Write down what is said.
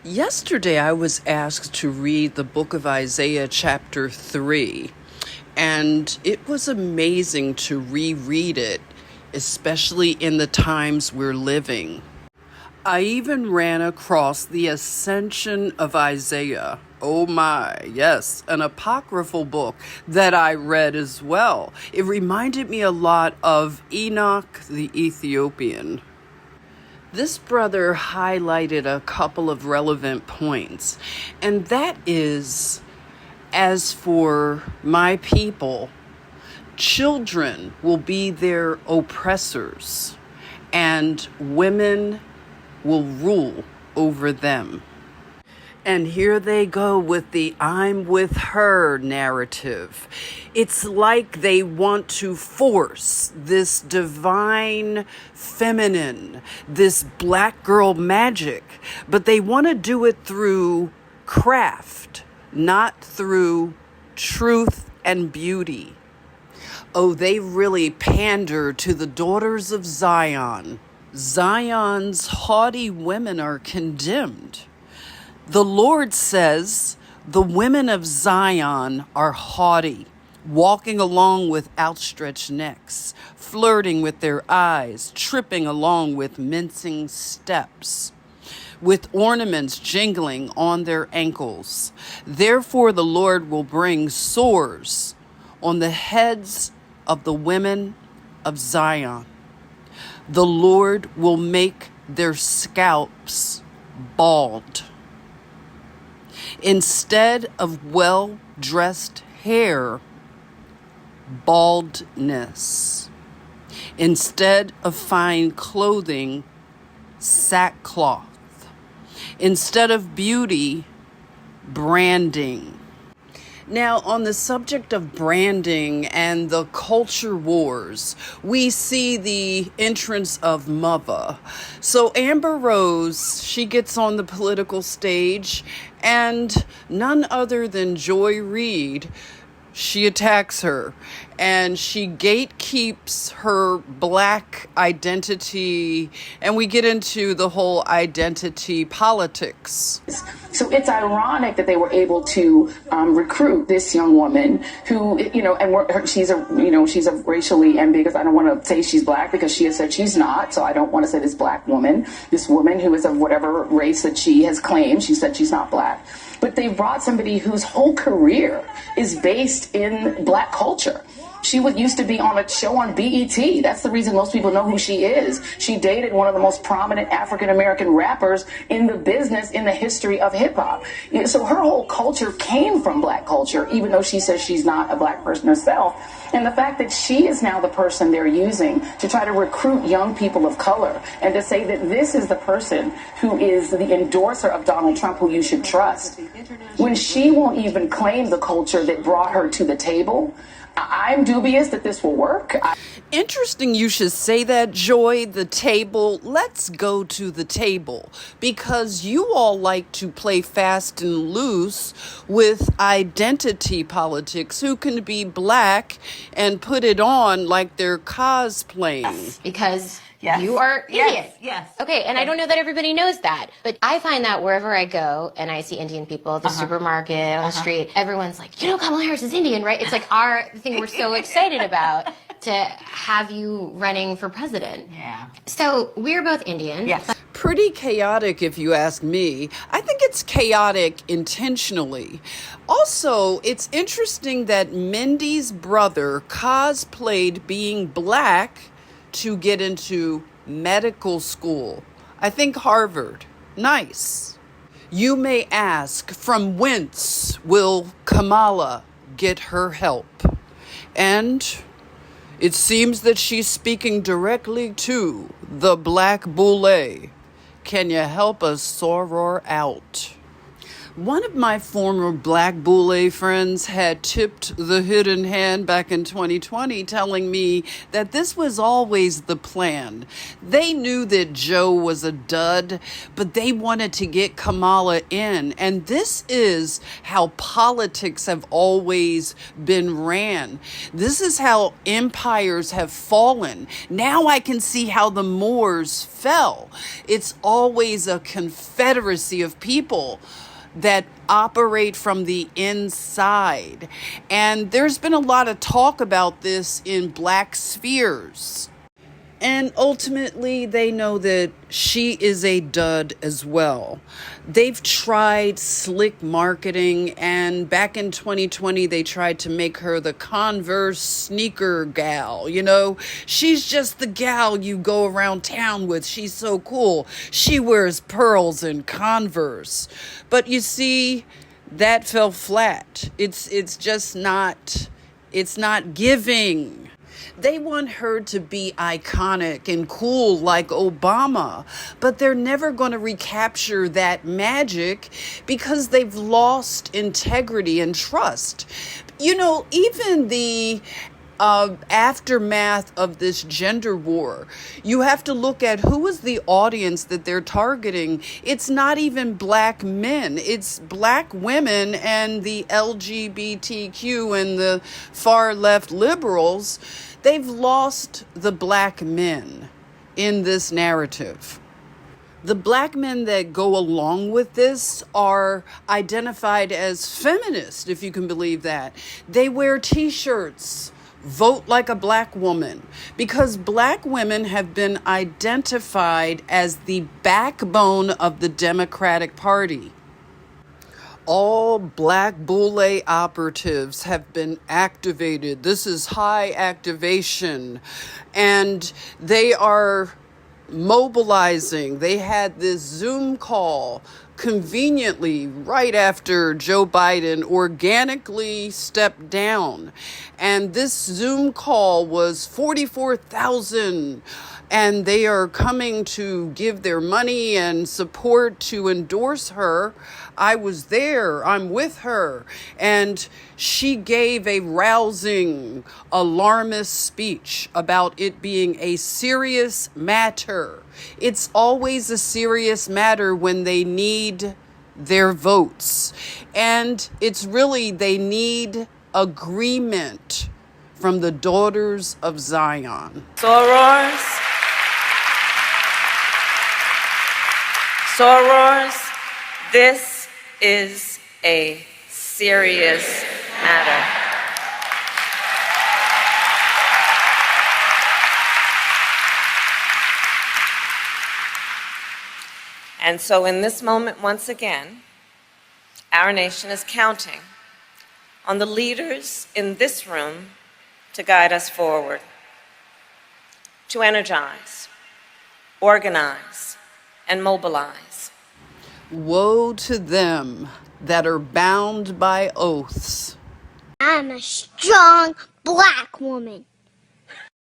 Yesterday, I was asked to read the book of Isaiah, chapter 3, and it was amazing to reread it, especially in the times we're living. I even ran across the Ascension of Isaiah. Oh my, yes, an apocryphal book that I read as well. It reminded me a lot of Enoch the Ethiopian. This brother highlighted a couple of relevant points, and that is, as for my people, children will be their oppressors, and women will rule over them. And here they go with the I'm with her narrative. It's like they want to force this divine feminine, this black girl magic, but they want to do it through craft, not through truth and beauty. Oh, they really pander to the daughters of Zion. Zion's haughty women are condemned. The Lord says the women of Zion are haughty, walking along with outstretched necks, flirting with their eyes, tripping along with mincing steps, with ornaments jingling on their ankles. Therefore the Lord will bring sores on the heads of the women of Zion. The Lord will make their scalps bald. Instead of well-dressed hair, baldness. Instead of fine clothing, sackcloth. Instead of beauty, branding. Now, on the subject of branding and the culture wars, we see the entrance of Mother. So Amber Rose, she gets on the political stage, and none other than Joy Reid, she attacks her, and she gatekeeps her black identity, and we get into the whole identity politics. So it's ironic that they were able to recruit this young woman who, she's a racially ambiguous. I don't want to say she's black because she has said she's not. So I don't want to say this black woman, this woman who is of whatever race that she has claimed. She said she's not black. But they brought somebody whose whole career is based in black culture. She used to be on a show on BET. That's the reason most people know who she is. She dated one of the most prominent African-American rappers in the business in the history of hip-hop. So her whole culture came from black culture, even though she says she's not a black person herself. And the fact that she is now the person they're using to try to recruit young people of color and to say that this is the person who is the endorser of Donald Trump who you should trust, when she won't even claim the culture that brought her to the table, I'm dubious that this will work. Interesting you should say that, Joy, the table. Let's go to the table, because you all like to play fast and loose with identity politics. Who can be black and put it on like they're cosplaying? Yes, because you are Indian. Yes. Okay, and I don't know that everybody knows that, but I find that wherever I go and I see Indian people at the supermarket, on the street, everyone's like, Kamala Harris is Indian, right? It's like our thing we're so excited about to have you running for president. Yeah. So we're both Indian. Yes. Pretty chaotic, if you ask me. I think it's chaotic intentionally. Also, it's interesting that Mindy's brother cosplayed being black to get into medical school. I think Harvard. Nice. You may ask, from whence will Kamala get her help? And it seems that she's speaking directly to the black boule. Can you help us soror out? One of my former Black Boule friends had tipped the hidden hand back in 2020, telling me that this was always the plan. They knew that Joe was a dud, but they wanted to get Kamala in. And this is how politics have always been ran. This is how empires have fallen. Now I can see how the Moors fell. It's always a confederacy of people that operate from the inside. And there's been a lot of talk about this in Black spheres. And ultimately, they know that she is a dud as well. They've tried slick marketing, and back in 2020, they tried to make her the Converse sneaker gal. You know, she's just the gal you go around town with. She's so cool. She wears pearls and Converse. But you see, that fell flat. It's just not, it's not giving. They want her to be iconic and cool like Obama, but they're never going to recapture that magic because they've lost integrity and trust. You know, even the aftermath of this gender war, you have to look at who is the audience that they're targeting. It's not even Black men, it's Black women and the LGBTQ and the far left liberals. They've lost the Black men in this narrative. The Black men that go along with this are identified as feminist, if you can believe that. They wear t-shirts, vote like a Black woman, because Black women have been identified as the backbone of the Democratic Party. All Black Boule operatives have been activated. This is high activation. And they are mobilizing. They had this Zoom call conveniently right after Joe Biden organically stepped down. And this Zoom call was 44,000. And they are coming to give their money and support to endorse her. I was there. I'm with her. And she gave a rousing, alarmist speech about it being a serious matter. It's always a serious matter when they need their votes. And it's really, they need agreement from the daughters of Zion. Sorors, this is a serious matter. And so in this moment, once again, our nation is counting on the leaders in this room to guide us forward, to energize, organize, and mobilize. Woe to them that are bound by oaths. I'm a strong Black woman.